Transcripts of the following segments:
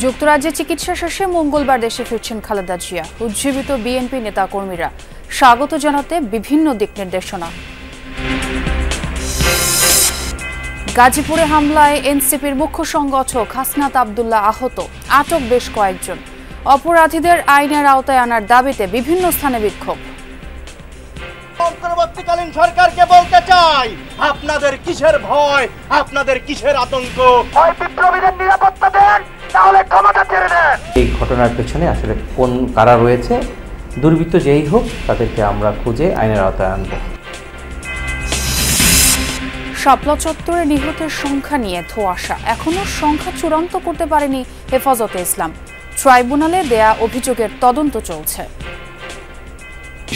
যুক্তরাজ্যে চিকিৎসা শেষে মঙ্গলবার দেশে ফিরছেন খালেদা জিয়া। উজ্জীবিত বিএনপি নেতাকর্মীরা স্বাগত জানাতে বিভিন্ন দিক নির্দেশনা। গাজীপুরে হামলায় এনসিপির মুখ্য সংগঠক হাসনাত আব্দুল্লাহ আহত, আটক বেশ কয়েকজন। অপরাধীদের আইনের আওতায় আনার দাবিতে বিভিন্ন স্থানে বিক্ষোভ। অন্তর্বর্তীকালীন সরকারকে বলতে চাই, আপনাদের কিসের ভয়, আপনাদের কিসের আতঙ্ক? হয় বিপ্লবীদের নিরাপত্তা দেন, তাহলে ক্ষমতা ছেড়ে দেন। এই ঘটনার পেছনে আসলে কোন কারা রয়েছে, দুর্বৃত্ত যেই হোক তাদেরকে আমরা খুঁজে আইনের আওতায় আনব। শাপলা চত্বরে নিহতের সংখ্যা নিয়ে ধোঁয়াশা। এখনো সংখ্যা চূড়ান্ত করতে পারেনি হেফাজতে ইসলাম। ট্রাইব্যুনালে দেয়া অভিযোগের তদন্ত চলছে।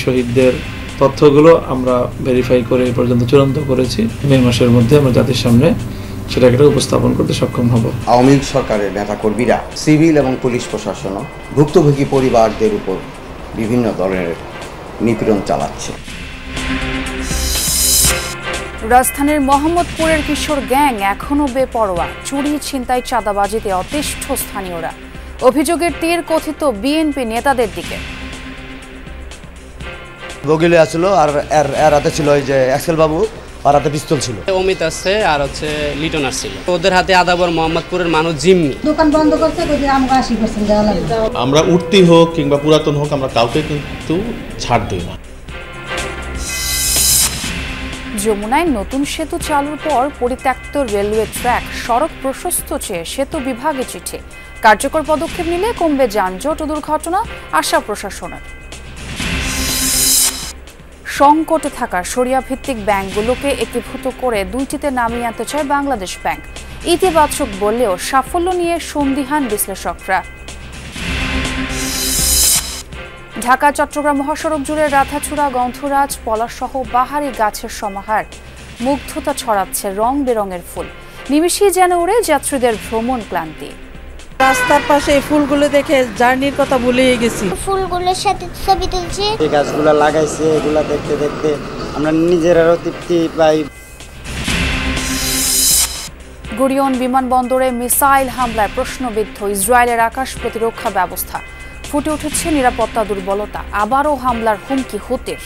শহীদদের তথ্যগুলো আমরা ভেরিফাই করে এই পর্যন্ত চূড়ান্ত করেছি। মে মাসের মধ্যে আমরা জাতির সামনে সেটাকে উপস্থাপন করতে সক্ষম হব। আওয়ামী লীগ সরকারের নেতাকর্মীরা সিভিল এবং পুলিশ প্রশাসন ভুক্তভোগী পরিবারদের উপর বিভিন্ন ধরনের নিপীড়ন চালাচ্ছে। রাজধানীর মোহাম্মদপুরের কিশোর গ্যাং এখনো বেপরোয়া। চুরি, ছিনতাই, চাঁদাবাজিতে অতিষ্ঠ স্থানীয়রা। অভিযোগের তীর কথিত বিএনপি নেতাদের দিকে। বগিলে আসছিল আর এর হাতে ছিল ওই যে এক্সেল বাবু, আর হাতে পিস্তল ছিল। অমিত আছে আর হচ্ছে লিটন আসছিল। ওদের হাতে আদাবর মোহাম্মদপুরের মানুষ জিম্মি। দোকান বন্ধ করতে আমরা 80% দেওয়া লাগবে। আমরা উঠতি হোক কিংবা পুরাতন হোক, আমরা কাউকে কিন্তু ছাড় দিই না। যমুনায় নতুন সেতু চালুর পর পরিত্যক্ত রেলওয়ে ট্র্যাক, সড়ক প্রশস্ত চেয়ে সেতু বিভাগে চিঠি। কার্যকর পদক্ষেপ নিলে কমবে যানজট ও দুর্ঘটনা, আশা প্রশাসনের। সংকটে থাকা শরিয়া ভিত্তিক ব্যাংকগুলোকে একীভূত করে দুইটিতে নামিয়ে আনতে চায় বাংলাদেশ ব্যাংক। ইতিবাচক বললেও সাফল্য নিয়ে সন্দিহান বিশ্লেষকরা। ঢাকা চট্টগ্রাম মহাসড়ক জুড়ে রাধাচূড়া, গন্ধরাজ, পলাশসহ বাহারি গাছের সমাহার। মুগ্ধতা ছড়াচ্ছে রং বেরঙের ফুল। নিমিষেই যেন ওড়ে যাত্রীদের ভ্রমণ ক্লান্তি। রাস্তার পাশে এই ফুলগুলো দেখে জার্নির কথা ভুলেই গেছি। ফুলগুলোর সাথে ছবি তুলছি। এই গাছগুলো লাগাইছে, এগুলা দেখতে দেখতে আমরা নিজেরাও তৃপ্তি পাই। গুরিয়ন বিমানবন্দরে মিসাইল হামলায় প্রশ্নবিদ্ধ ইসরায়েলের আকাশ প্রতিরক্ষা ব্যবস্থা। ফুটে উঠেছে নিরাপত্তা দুর্বলতা। আবারও হামলার হুমকি হুতির।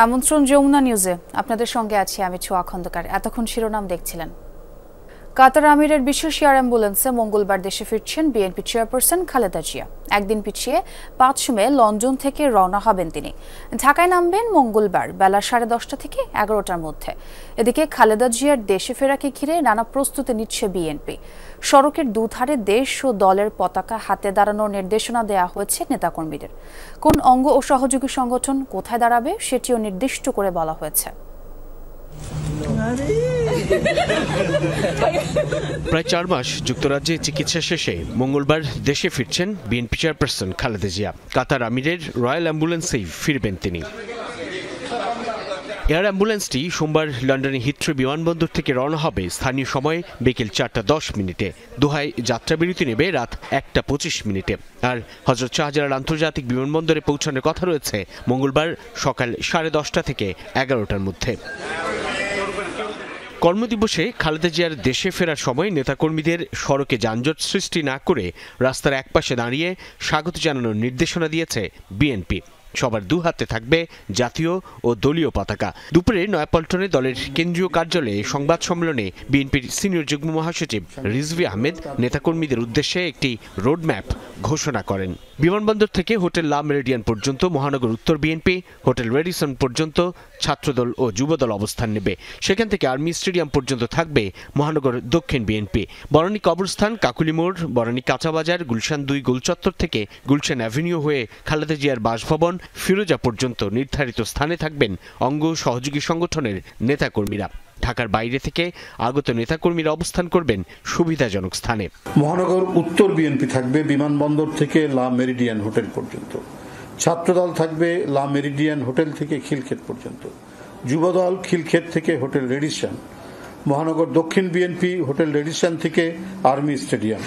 আমন্ত্রণ যমুনা নিউজে, আপনাদের সঙ্গে আছি আমি ছোয়া খন্দকার। এতক্ষণ শিরোনাম দেখছিলেন। কাতার আমিরের বিশেষ এয়ার অ্যাম্বুলেন্সে মঙ্গলবার দেশে ফিরছেন বিএনপি চেয়ারপারসন খালেদা জিয়া। একদিন পিছিয়ে 5 মে লন্ডন থেকে রওনা হবেন তিনি। ঢাকায় নামবেন মঙ্গলবার বেলা 10:30 থেকে 11টার মধ্যে। এদিকে খালেদা জিয়ার দেশে ফেরাকে ঘিরে নানা প্রস্তুতি নিচ্ছে বিএনপি। সড়কের দুধারে দেশ ও দলের পতাকা হাতে দাঁড়ানোর নির্দেশনা দেওয়া হয়েছে নেতাকর্মীদের। কোন অঙ্গ ও সহযোগী সংগঠন কোথায় দাঁড়াবে সেটিও নির্দিষ্ট করে বলা হয়েছে। প্রায় 4 মাস যুক্তরাজ্যে চিকিৎসা শেষে মঙ্গলবার দেশে ফিরছেন বিএনপি চেয়ারপারসন খালেদা জিয়া। কাতার আমিরের রয়্যাল অ্যাম্বুলেন্সেই ফিরবেন তিনি। এয়ার অ্যাম্বুলেন্সটি সোমবার লন্ডনে হিথ্রো বিমানবন্দর থেকে রওনা হবে স্থানীয় সময় বিকেল 4:10 দোহায় যাত্রাবিরতি নেবে রাত 1:25। আর হযরত শাহজালাল আন্তর্জাতিক বিমানবন্দরে পৌঁছানোর কথা রয়েছে মঙ্গলবার সকাল 10:30 থেকে 11টার মধ্যে। কর্মদিবসে খালেদা জিয়ার দেশে ফেরার সময় নেতাকর্মীদের সড়কে যানজট সৃষ্টি না করে রাস্তার একপাশে দাঁড়িয়ে স্বাগত জানানোর নির্দেশনা দিয়েছে বিএনপি। সবার দুহাতে থাকবে জাতীয় ও দলীয় পতাকা। দুপুরে নয়াপল্টনে দলের কেন্দ্রীয় কার্যালয়ে সংবাদ সম্মেলনে বিএনপির সিনিয়র যুগ্ম মহাসচিব রিজভী আহমেদ নেতাকর্মীদের উদ্দেশ্যে একটি রোডম্যাপ ঘোষণা করেন। বিমানবন্দর থেকে হোটেল লা মেরিডিয়ান পর্যন্ত মহানগর উত্তর বিএনপি, হোটেল রেডিসন পর্যন্ত ছাত্রদল ও যুবদল অবস্থান নেবে। সেখান থেকে আর্মি স্টেডিয়াম পর্যন্ত থাকবে মহানগর দক্ষিণ বিএনপি। বনানী কবরস্থান, কাকুলি মোড়, বনানী কাঁচাবাজার, গুলশান 2 গোলচত্বর থেকে গুলশান অ্যাভিনিউ হয়ে খালেদা জিয়ার বাসভবন ফিরোজা পর্যন্ত নির্ধারিত স্থানে থাকবেন অঙ্গ সহযোগী সংগঠনের নেতাকর্মীরা। ঢাকার বাইরে থেকে আগত নেতাকর্মীরা অবস্থান করবেন সুবিধাজনক স্থানে। মহানগর উত্তর বিএনপি থাকবে বিমানবন্দর থেকে লা মেরিডিয়ান হোটেল পর্যন্ত। ছাত্রদল থাকবে লা মেরিডিয়ান হোটেল থেকে খিলক্ষেত পর্যন্ত। যুবদল খিলক্ষেত থেকে হোটেল রেডিসন, মহানগর দক্ষিণ বিএনপি হোটেল রেডিসন থেকে আর্মি স্টেডিয়াম,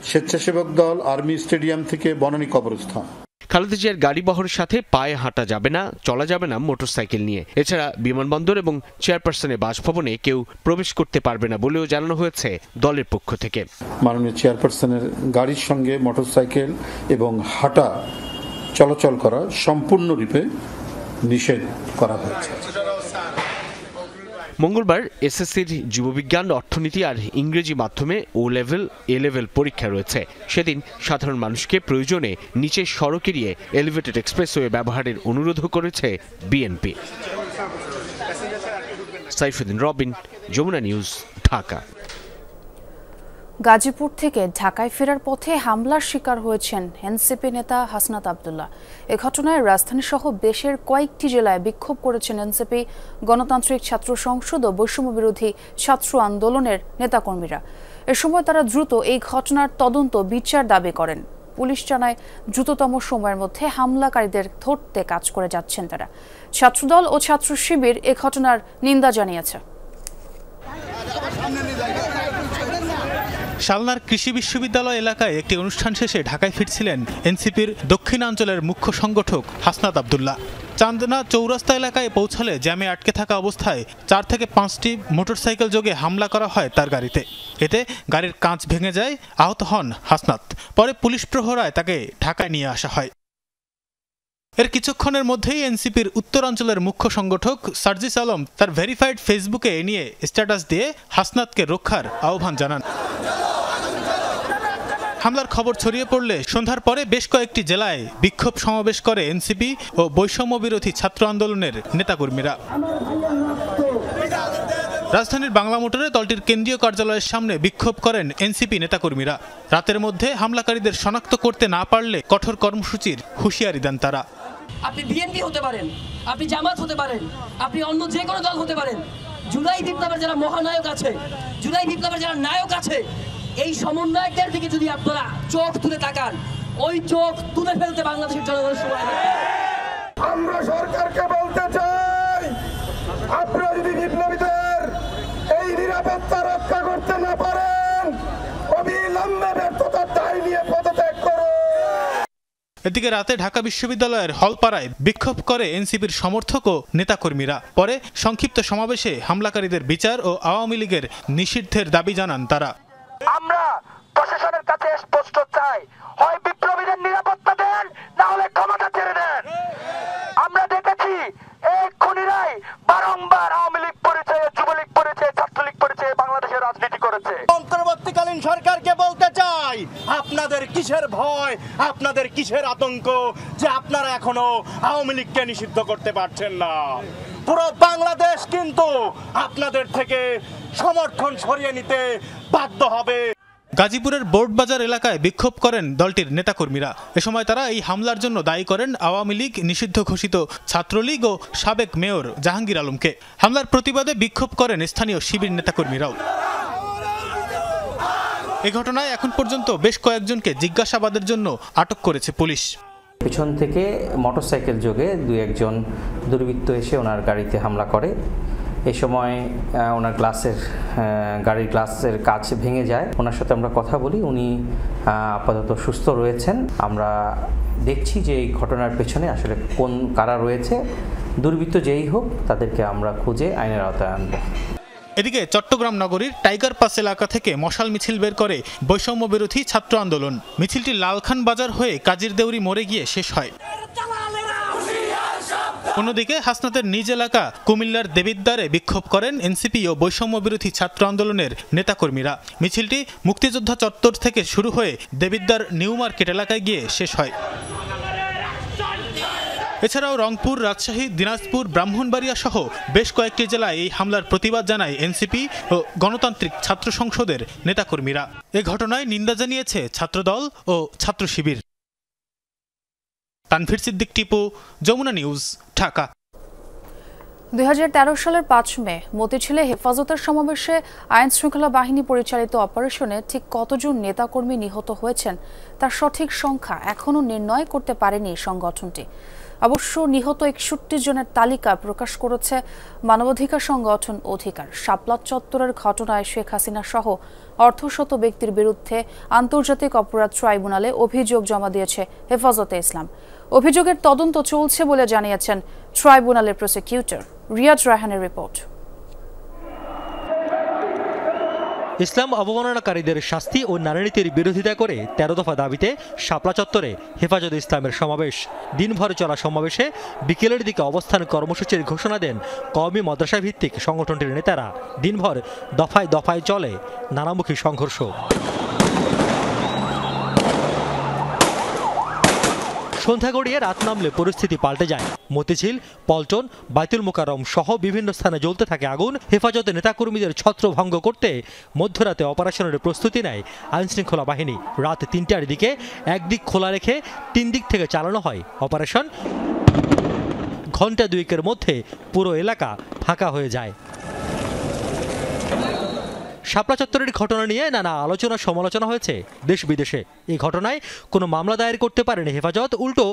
স্বেচ্ছাসেবক দল আর্মি স্টেডিয়াম থেকে বনানী কবরস্থান। খালেদা জিয়ার গাড়ি বহরের সাথে পায়ে হাঁটা যাবে না, চলা যাবে না মোটরসাইকেল নিয়ে। এছাড়া বিমানবন্দর এবং চেয়ারপারসনের বাসভবনে কেউ প্রবেশ করতে পারবে না বলেও জানানো হয়েছে দলের পক্ষ থেকে। মাননীয় চেয়ারপারসনের গাড়ির সঙ্গে মোটরসাইকেল এবং হাঁটা চলাচল করা সম্পূর্ণরূপে নিষেধ করা হয়েছে। মঙ্গলবার এসএসসির জীববিজ্ঞান, অর্থনীতি আর ইংরেজি মাধ্যমে ও লেভেল, এ লেভেল পরীক্ষা রয়েছে। সেদিন সাধারণ মানুষকে প্রয়োজনে নিচের সড়ক এড়িয়ে এলিভেটেড এক্সপ্রেসওয়ে ব্যবহারের অনুরোধও করেছে বিএনপি। সাইফুদ্দিন রবিন, যমুনা নিউজ, ঢাকা। গাজীপুর থেকে ঢাকায় ফেরার পথে হামলার শিকার হয়েছেন এনসিপি নেতা হাসনাত আব্দুল্লাহ। এ ঘটনায় রাজধানী সহ দেশের কয়েকটি জেলায় বিক্ষোভ করেছেন এনসিপি, গণতান্ত্রিক ছাত্র সংসদ ও বৈষম্য বিরোধী ছাত্র আন্দোলনের নেতাকর্মীরা। এ সময় তারা দ্রুত এই ঘটনার তদন্ত বিচার দাবি করেন। পুলিশ জানায় দ্রুততম সময়ের মধ্যে হামলাকারীদের ধরতে কাজ করে যাচ্ছেন তারা। ছাত্রদল ও ছাত্র শিবির এ ঘটনার নিন্দা জানিয়েছে। শালনার কৃষি বিশ্ববিদ্যালয় এলাকায় একটি অনুষ্ঠান শেষে ঢাকায় ফিরছিলেন এনসিপির দক্ষিণাঞ্চলের মুখ্য সংগঠক হাসনাত আব্দুল্লাহ। চান্দনা চৌরাস্তা এলাকায় পৌঁছালে জ্যামে আটকে থাকা অবস্থায় 4 থেকে 5টি মোটরসাইকেল যোগে হামলা করা হয় তার গাড়িতে। এতে গাড়ির কাঁচ ভেঙে যায়, আহত হন হাসনাত। পরে পুলিশ প্রহরায় তাকে ঢাকায় নিয়ে আসা হয়। এর কিছুক্ষণের মধ্যেই এনসিপির উত্তরাঞ্চলের মুখ্য সংগঠক সার্জিস আলম তার ভেরিফাইড ফেসবুকে এ নিয়ে স্ট্যাটাস দিয়ে হাসনাতকে রক্ষার আহ্বান জানান। হামলার খবর ছড়িয়ে পড়লে সন্ধ্যার পরে বেশ কয়েকটি জেলায় বিক্ষোভ সমাবেশ করে এনসিপি ও বৈষম্য বিরোধী ছাত্র আন্দোলনের নেতাকর্মীরা। রাজধানীর বাংলা মোটরে দলটির কেন্দ্রীয় কার্যালয়ের সামনে বিক্ষোভ করেন এনসিপি নেতাকর্মীরা। রাতের মধ্যে হামলাকারীদের শনাক্ত করতে না পারলে কঠোর কর্মসূচির হুঁশিয়ারি দেন তারা। আপনি বিএনপি হতে পারেন, আপনি জামাত হতে পারেন, আপনি অন্য যে কোনো দল হতে পারেন, জুলাই বিপ্লবের যারা মহানায়ক আছে, জুলাই বিপ্লবের যারা নায়ক আছে, এই সমন্বয়কদের দিকে যদি আপনারা চোখ তুলে তাকান, ওই চোখ তুলে ফেলতে বাংলাদেশের জনগণের সময় লাগবে। আমরা সরকারকে বলতে চাই, আপনারা যদি বিপ্লবীদের এই নিরাপত্তা রক্ষা করতে না পারেন, অবিলম্বে ব্যর্থতার দায় নিয়ে পদত্যাগ করুন। এদিকে রাতে ঢাকা বিশ্ববিদ্যালয়ের হলপাড়ায় বিক্ষোভ করে এনসিপির সমর্থক ও নেতাকর্মীরা। পরে সংক্ষিপ্ত সমাবেশে হামলাকারীদের বিচার ও আওয়ামী লীগের নিষিদ্ধের দাবি জানান তারা। আমরা প্রশাসনের কাছে স্পষ্ট চাই, হয় বিপ্লবীদের নিরাপত্তা দেন, না হলে ক্ষমতা ছেড়ে দেন। আমরা দেখেছি এই খুনিরাই বারংবার আওয়ামী লীগ পরিচয়ে, যুবলীগ পরিচয়ে, ছাত্রলীগ পরিচয়ে বাংলাদেশের রাজনীতি করেছে। অন্তর্বর্তীকালীন সরকারকে বলতে চাই, আপনাদের কিসের ভয়, আপনাদের কিসের আতঙ্ক যে আপনারা এখনো আওয়ামী লীগকে নিষিদ্ধ করতে পারছেন না? পুরো বাংলাদেশ কিন্তু আপনাদের থেকে সমর্থন সরিয়ে নিতে বাধ্য হবে। গাজীপুরের বোর্ডবাজার এলাকায় বিক্ষোভ করেন দলটির নেতাকর্মীরা। এ সময় তারা এই হামলার জন্য দায়ী করেন আওয়ামী লীগ, নিষিদ্ধ ঘোষিত ছাত্রলীগ ও সাবেক মেয়র জাহাঙ্গীর আলমকে। হামলার প্রতিবাদে বিক্ষোভ করেন স্থানীয় শিবির নেতাকর্মীরাও। এ ঘটনায় এখন পর্যন্ত বেশ কয়েকজনকে জিজ্ঞাসাবাদের জন্য আটক করেছে পুলিশ। পিছন থেকে মোটরসাইকেল যোগে 2-1 দুর্বৃত্ত এসে ওনার গাড়িতে হামলা করে। এই সময় ওনার গাড়ির গ্লাসের কাঁচ ভেঙে যায়। ওনার সাথে আমরা কথা বলি, উনি আপাতত সুস্থ রয়েছেন। আমরা দেখছি যে এই ঘটনার পেছনে আসলে কারা রয়েছে। দুর্বৃত্ত যেই হোক, তাদেরকে আমরা খুঁজে আইনের আওতায় আনব। এদিকে চট্টগ্রাম নগরীর টাইগার পাস এলাকা থেকে মশাল মিছিল বের করে বৈষম্য বিরোধী ছাত্র আন্দোলন। মিছিলটি লালখান বাজার হয়ে কাজীর দেউরি মোড়ে গিয়ে শেষ হয়। অন্যদিকে হাসনাতের নিজ এলাকা কুমিল্লার দেবিদ্বারে বিক্ষোভ করেন এনসিপি ও বৈষম্য বিরোধী ছাত্র আন্দোলনের নেতাকর্মীরা। মিছিলটি মুক্তিযোদ্ধা চত্বর থেকে শুরু হয়ে দেবিদ্বার নিউ মার্কেট এলাকায় গিয়ে শেষ হয়। এছাড়াও রংপুর, রাজশাহী, দিনাজপুর, ব্রাহ্মণবাড়িয়া সহ বেশ কয়েকটি জেলায় এই হামলার প্রতিবাদ জানায় এনসিপি ও গণতান্ত্রিক ছাত্র সংসদের নেতাকর্মীরা। এ ঘটনায় নিন্দা জানিয়েছে ছাত্রদল ও ছাত্র শিবির। তানভীর সিদ্দিক টিপু, যমুনা নিউজ, ঢাকা। 2013 সালের 5 মে মতিঝিলে হেফাজতের সমাবেশে আইন শৃঙ্খলা বাহিনী পরিচালিত অপারেশনে ঠিক কতজন নেতাকর্মী নিহত হয়েছেন তার সঠিক সংখ্যা এখনও নির্ণয় করতে পারেনি সংগঠনটি। অবশ্য নিহত 61 জনের তালিকা প্রকাশ করেছে মানবাধিকার সংগঠন অধিকার। শাপলা চত্বরের ঘটনায় শেখ হাসিনা সহ অর্ধশত ব্যক্তির বিরুদ্ধে আন্তর্জাতিক অপরাধ ট্রাইব্যুনালে অভিযোগ জমা দিয়েছে হেফাজতে ইসলাম। অভিযোগের তদন্ত চলছে বলে জানিয়েছেন ট্রাইব্যুনালের প্রসিকিউটর। রিয়াজ রায়হানের রিপোর্ট। ইসলাম অবমাননাকারীদের শাস্তি ও নারীনীতির বিরোধিতা করে 13 দফা দাবিতে শাপলা চত্বরে হেফাজতে ইসলামের সমাবেশ। দিনভর চলা সমাবেশে বিকেলের দিকে অবস্থান কর্মসূচির ঘোষণা দেন কওমি মাদ্রাসা ভিত্তিক সংগঠনটির নেতারা। দিনভর দফায় দফায় চলে নানামুখী সংঘর্ষ। সন্ধ্যা গড়িয়ে রাত নামলে পরিস্থিতি পাল্টে যায়। মতিঝিল, পল্টন, বাইতুল মোকাররম সহ বিভিন্ন স্থানে জ্বলতে থাকে আগুন। হেফাজতে নেতাকর্মীদের ছত্রভঙ্গ করতে মধ্যরাতে অপারেশনের প্রস্তুতি নেয় আইনশৃঙ্খলা বাহিনী। রাত 3টার দিকে একদিক খোলা রেখে 3 দিক থেকে চালানো হয় অপারেশন। ঘণ্টা 2-এর মধ্যে পুরো এলাকা ফাঁকা হয়ে যায়। শাপলা চত্বরের ঘটনা নিয়ে নানা আলোচনা সমালোচনা হয়েছে দেশ বিদেশে। এই ঘটনায় কোনো মামলা দায়ের করতে পারেনি হেফাজত, উল্টো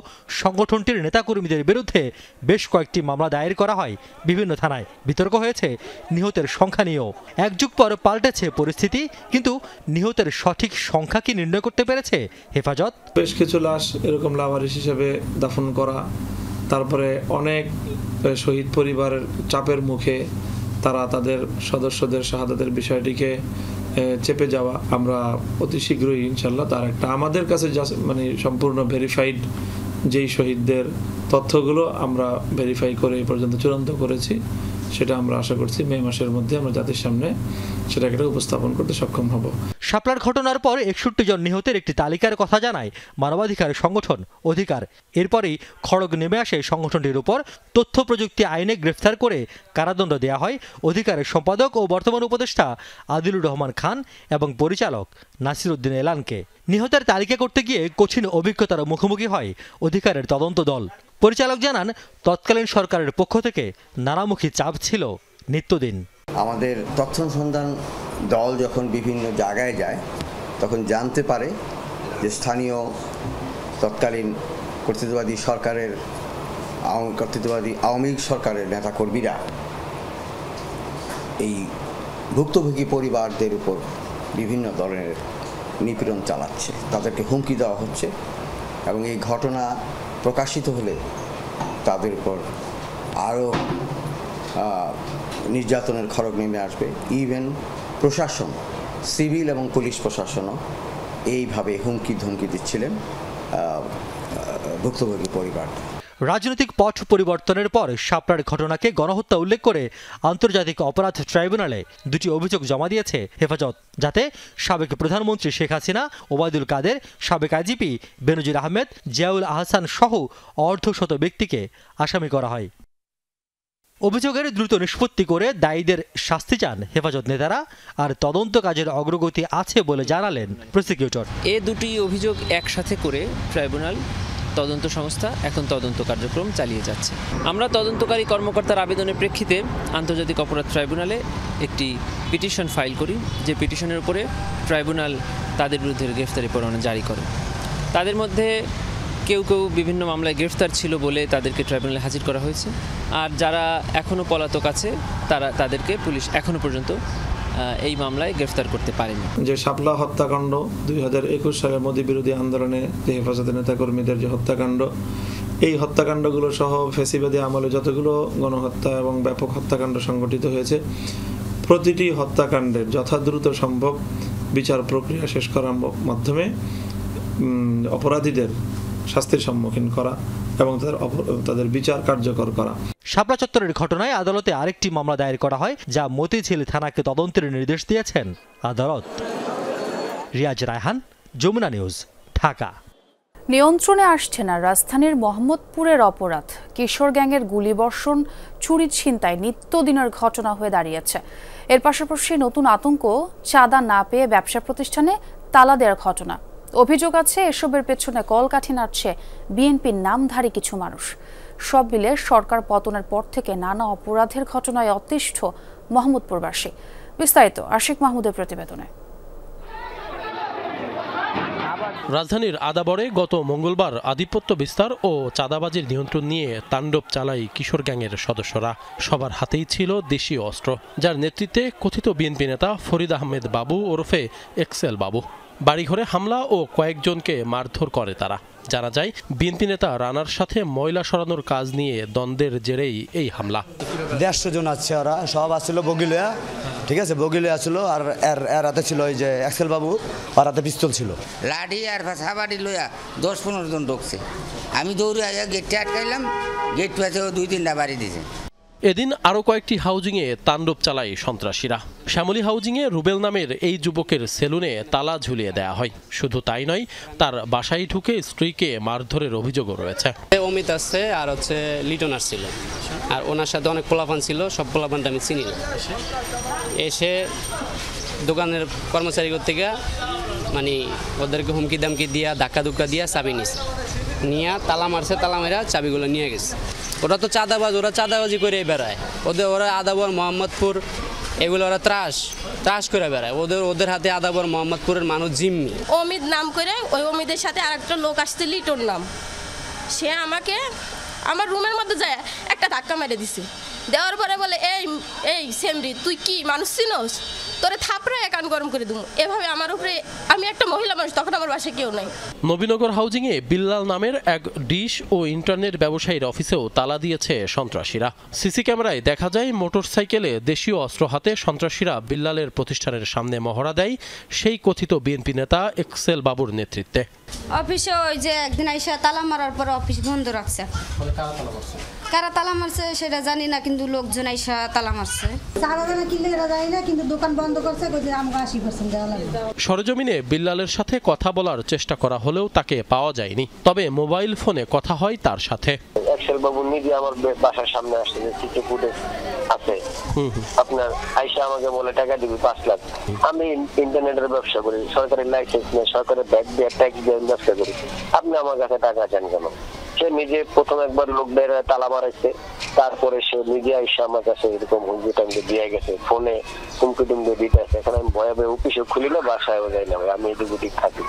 সংগঠনটির নেতাকর্মীদের বিরুদ্ধে বেশ কয়েকটি মামলা দায়ের করা হয় বিভিন্ন থানায়। বিতর্ক হয়েছে নিহতের সংখ্যা নিয়েও। এক যুগ পর পাল্টেছে পরিস্থিতি, কিন্তু নিহতের সঠিক সংখ্যা কি নির্ণয় করতে পেরেছে হেফাজত? বেশ কিছু লাশ এরকম লাওয়ারিশ হিসেবে দাফন করা, তারপরে অনেক শহীদ পরিবারের চাপের মুখে তারা তাদের সদস্যদের শাহাদাতের বিষয়টিকে চেপে যাওয়া। আমরা অতি শীঘ্রই ইনশাল্লাহ তার একটা আমাদের কাছে মানে সম্পূর্ণ ভেরিফাইড যেই শহীদদের তথ্যগুলো আমরা ভেরিফাই করে এই পর্যন্ত চূড়ান্ত করেছি, সেটা আমরা আশা করছি মে মাসের মধ্যে আমরা জাতির সামনে সেটাকে উপস্থাপন করতে সক্ষম হব। শাপলার ঘটনার পর 61 জন নিহতের একটি তালিকার কথা জানায় মানবাধিকার সংগঠন অধিকার। এরপরই খড়গ নেমে আসে সংগঠনটির উপর। তথ্য প্রযুক্তি আইনে গ্রেফতার করে কারাদণ্ড দেওয়া হয় অধিকারের সম্পাদক ও বর্তমান উপদেষ্টা আদিলুর রহমান খান এবং পরিচালক নাসির উদ্দিন এলানকে। নিহতের তালিকা করতে গিয়ে কঠিন অভিজ্ঞতার মুখোমুখি হয় অধিকারের তদন্ত দল। পরিচালক জানান, তৎকালীন সরকারের পক্ষ থেকে নানামুখী চাপ ছিল নিত্যদিন। আমাদের তথ্য অনুসন্ধান দল যখন বিভিন্ন জায়গায় যায় তখন জানতে পারে যে স্থানীয় তৎকালীন কর্তৃত্ববাদী আওয়ামী লীগ সরকারের নেতাকর্মীরা এই ভুক্তভোগী পরিবারদের উপর বিভিন্ন ধরনের নিপীড়ন চালাচ্ছে, তাদেরকে হুমকি দেওয়া হচ্ছে এবং এই ঘটনা প্রকাশিত হলে তাদের উপর আরও নির্যাতনের খড়গ নেমে আসবে। ইভেন প্রশাসন, সিভিল এবং পুলিশ প্রশাসনও এইভাবে হুমকি ধমকি দিচ্ছিলেন ভুক্তভোগী পরিবার। রাজনৈতিক পট পরিবর্তনের পর শাপলার ঘটনাকে গণহত্যা উল্লেখ করে আন্তর্জাতিক অপরাধ ট্রাইব্যুনালে 2টি অভিযোগ জমা দিয়েছে হেফাজত, যাতে সাবেক প্রধানমন্ত্রী শেখ হাসিনা, ওবায়দুল কাদের, সাবেক আইজিপি বেনজির আহমেদ, জিয়াউল আহসান সহ অর্ধশত ব্যক্তিকে আসামি করা হয়। অভিযোগের দ্রুত নিষ্পত্তি করে দায়ীদের শাস্তি চান হেফাজত নেতারা, আর তদন্ত কাজের অগ্রগতি আছে বলে জানালেন প্রসিকিউটর। এই 2টি অভিযোগ একসাথে করে ট্রাইব্যুনাল তদন্ত সংস্থা এখন তদন্ত কার্যক্রম চালিয়ে যাচ্ছে। আমরা তদন্তকারী কর্মকর্তার আবেদনের প্রেক্ষিতে আন্তর্জাতিক অপরাধ ট্রাইব্যুনালে একটি পিটিশন ফাইল করি, যে পিটিশনের উপরে ট্রাইব্যুনাল তাদের বিরুদ্ধে গ্রেফতারি পরোয়ানা জারি করে। তাদের মধ্যে কেউ কেউ বিভিন্ন মামলায় গ্রেফতার ছিল বলে তাদেরকে ট্রাইব্যুনালে হাজির করা হয়েছে, আর যারা এখনও পলাতক আছে তাদেরকে পুলিশ এখনও পর্যন্ত এই মামলায় গ্রেফতার করতে পারেনি। যে শাপলা হত্যাকাণ্ড 2021 সালের মোদী বিরোধী আন্দোলনে যে হেফাজতের নেতাকর্মীদের যে হত্যাকাণ্ড, এই হত্যাকাণ্ডগুলো সহ ফ্যাসিবাদী আমলে যতগুলো গণহত্যা এবং ব্যাপক হত্যাকাণ্ড সংঘটিত হয়েছে, প্রতিটি হত্যাকাণ্ডের যথাদ্রুত সম্ভব বিচার প্রক্রিয়া শেষ করার মাধ্যমে অপরাধীদের শাস্তির সম্মুখীন করা এবং তাদের বিচার কার্যকর করা। শাপলা চত্বরের ঘটনায় আদালতে আরেকটি মামলা দায়ের করা হয়, যা মতিঝিল থানাকে তদন্তের নির্দেশ দিয়েছেন আদালত। রিয়াজ রায়হান, যমুনা নিউজ, ঢাকা। নিয়ন্ত্রণে আসছে না রাজধানীর মোহাম্মদপুরের অপরাধ। কিশোর গ্যাংয়ের গুলিবর্ষণ, চুরি ছিনতাই নিত্যদিনের ঘটনা হয়ে দাঁড়িয়েছে। এর পাশাপাশি নতুন আতঙ্ক, চাঁদা না পেয়ে ব্যবসা প্রতিষ্ঠানে তালা দেওয়ার ঘটনা। অভিযোগ আছে এসবের পেছনে কলকাঠি নাড়ছে বিএনপির নামধারী কিছু মানুষ। সব মিলে সরকার পতনের পর থেকে নানা অপরাধের ঘটনায় অতিষ্ঠ মোহাম্মদপুরবাসী। বিস্তারিত আশিক মাহমুদের প্রতিবেদনে। রাজধানীর আদাবরে গত মঙ্গলবার আধিপত্য বিস্তার ও চাঁদাবাজির নিয়ন্ত্রণ নিয়ে তাণ্ডব চালায় কিশোর গ্যাংয়ের সদস্যরা। সবার হাতেই ছিল দেশীয় অস্ত্র, যার নেতৃত্বে কথিত বিএনপি নেতা ফরিদ আহমেদ বাবু ওরফে এক্সেল বাবু। বাড়িঘরে হামলা ও কয়েকজনকে মারধর করে তারা। জানা যায়, বিএনপি নেতা রানার সাথে ময়লা সরানোর কাজ নিয়ে দ্বন্দ্বের জেরেই এই হামলা। 150 জন আছে, ওরা সব আসছিল বগিলিয়া, ঠিক আছে, বগিলিয়া ছিল। আর এর হাতে ছিল ওই যে এক্সেল বাবু, আর হাতে পিস্তল ছিল। লাঠি আর সাবাড়ি লইয়া 10-15 জন ঢুকছে। আমি দৌড়ে আইয়া গেটটা আটকাইলাম, গেট পাশে 2-3টা বাড়ি দিয়েছে। এদিন আরও কয়েকটি হাউজিংয়ে তাণ্ডব চালায় সন্ত্রাসীরা। শ্যামলী হাউজিংয়ে রুবেল নামের এই যুবকের সেলুনে তালা ঝুলিয়ে দেওয়া হয়। শুধু তাই নয়, তার বাসায় ঢুকে স্ত্রীকে মারধরের অভিযোগও রয়েছে। অমিত আসছে আর হচ্ছে লিটন আসছিল, আর ওনার সাথে অনেক পোলাপান ছিল, সব পোলাপানটা আমি চিনি না। এসে দোকানের কর্মচারী থেকে মানে ওদেরকে হুমকি দামকি দিয়া ধাক্কা ধুক্কা দিয়া চাবি নিছে, নিয়ে তালা মারছে, তালা মেরা চাবিগুলো নিয়ে গেছে। ওরা তো চাঁদাবাজ, ওরা চাঁদাবাজি করে বেড়ায়। ওরা আদাবর, মোহাম্মদপুর এগুলো ওরা ত্রাস করে বেড়ায়। ওদের হাতে আদাবর, মোহাম্মদপুরের মানুষ জিম্মি। অমিত নাম করে, ওই অমিতের সাথে আরেকটা লোক আসছে লিটন নাম, সে আমাকে আমার রুমের মধ্যে যায় একটা ধাক্কা মেরে দিছে। দেওয়ার পরে বলে, এই সেমরি, তুই কি মানুষ চিনোস? তোরে থাপড়ে কান গরম করে দেবো। এভাবে আমার উপরে, আমি একটা মহিলা মানুষ, তখন আমার বাসায় কেউ নাই। নবীনগর হাউজিংয়ে বিল্লাল নামের এক ডিশ ও ইন্টারনেট ব্যবসায়ীর অফিসেও তালা দিয়েছে সন্ত্রাসীরা। সিসি ক্যামেরায় দেখা যায়, মোটরসাইকেলে দেশীয় অস্ত্র হাতে সন্ত্রাসীরা বিল্লালের প্রতিষ্ঠানের সামনে মহড়া দেয় সেই কথিত বিএনপি নেতা এক্সেল বাবুর নেতৃত্বে। অফিসে ওই যে একদিন আইসা তালা মারার পর অফিস বন্ধ রাখছে। কারা তালা মারছে সেটা জানি না, কিন্তু লোকজন আইসা তালা মারছে। কিন্তু দোকান বন্ধ করছে, আমরা 80% দেওয়া লাগবে। সরেজমিনে বিল্লালের সাথে কথা বলার চেষ্টা করা হলেও তাকে পাওয়া যায়নি। তবে মোবাইল ফোনে কথা হয় তার সাথে। এক্সেল বাবু নিজে আমার বাসার সামনে আসছে, যে সিসি ফুটেজ আছে আপনার, আইসা আমাকে বলে টাকা দিবি 5 লাখ। আমি ইন্টারনেটের ব্যবসা করি, সরকারি লাইসেন্স নিয়ে, সরকারের ব্যাগ দিয়ে ট্যাক্স দিয়ে ব্যবসা করি, আপনি আমার কাছে টাকা চান কেন? সে নিজে প্রথম একবার লোকদের তালা মারাইছে, তারপরে সে নিজে আইসা আমার কাছে এরকম হুমকি টামকি দিয়ে গেছে, ফোনে হুমকি টুমকি দিতে আসে। এখন আমি ভয়ে ভয়ে অফিসে খুলি না, বাসায়ও যাই না, আমি এদিক ওদিক থাকি,